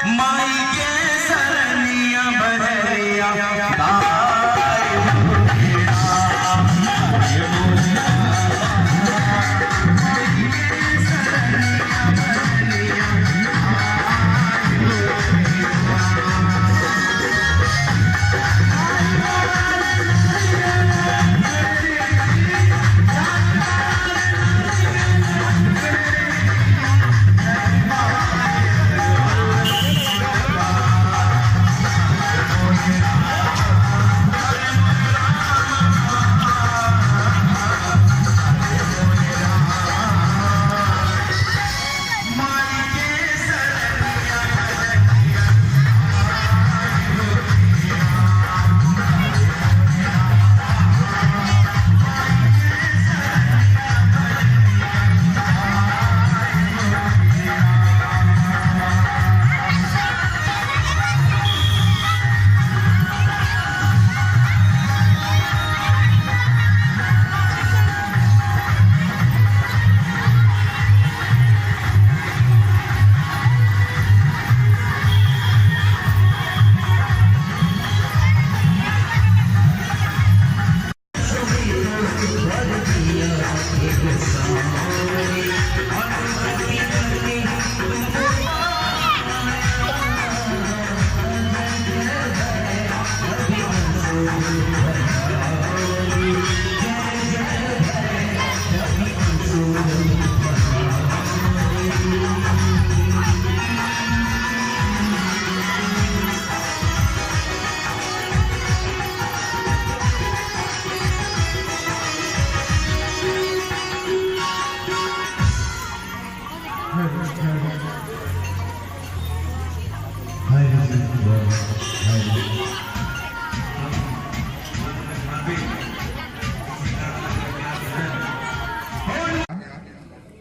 माई के सरनिया बहरिया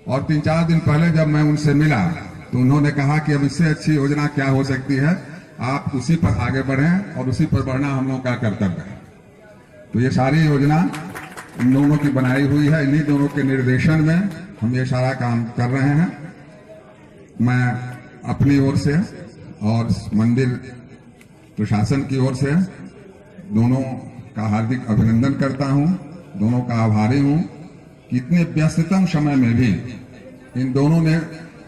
और 3-4 दिन पहले जब मैं उनसे मिला तो उन्होंने कहा कि अब इससे अच्छी योजना क्या हो सकती है, आप उसी पर आगे बढ़ें और उसी पर बढ़ना हम लोगों का कर्तव्य है। तो ये सारी योजना इन दोनों की बनाई हुई है, इन्हीं दोनों के निर्देशन में हम ये सारा काम कर रहे हैं। मैं अपनी ओर से और मंदिर प्रशासन की ओर से दोनों का हार्दिक अभिनंदन करता हूं, दोनों का आभारी हूं कि इतने व्यस्ततम समय में भी इन दोनों ने,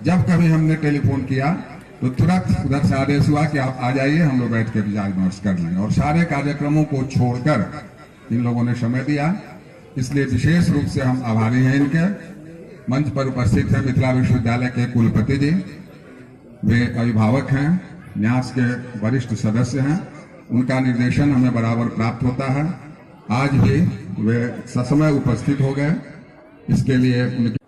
जब कभी हमने टेलीफोन किया तो तुरंत उधर से आदेश हुआ कि आप आ जाइए, हम लोग बैठ के विचार विमर्श कर लेंगे। और सारे कार्यक्रमों को छोड़कर इन लोगों ने समय दिया, इसलिए विशेष रूप से हम आभारी हैं इनके। मंच पर उपस्थित हैं मिथिला विश्वविद्यालय के कुलपति जी, वे अभिभावक हैं, न्यास के वरिष्ठ सदस्य हैं, उनका निर्देशन हमें बराबर प्राप्त होता है। आज भी वे ससमय उपस्थित हो गए, इसके लिए उनके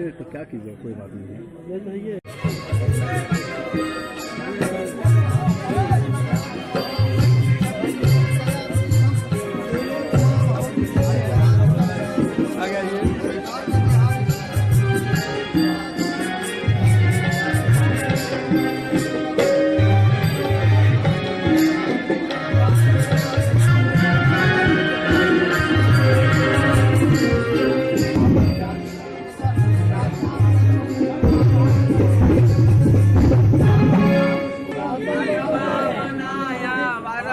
तो क्या कीजिए, कोई बात नहीं है।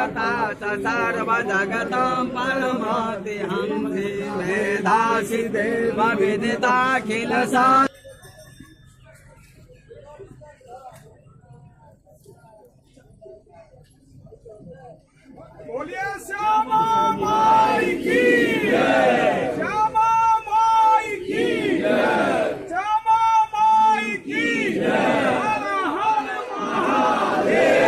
जगताच सर्व जगतां परमातिहं मेधासि देव विदिताखिल सा बोलिए श्यामा माई की जय, श्यामा माई की जय, श्यामा माई की जय, हर हर महादेव।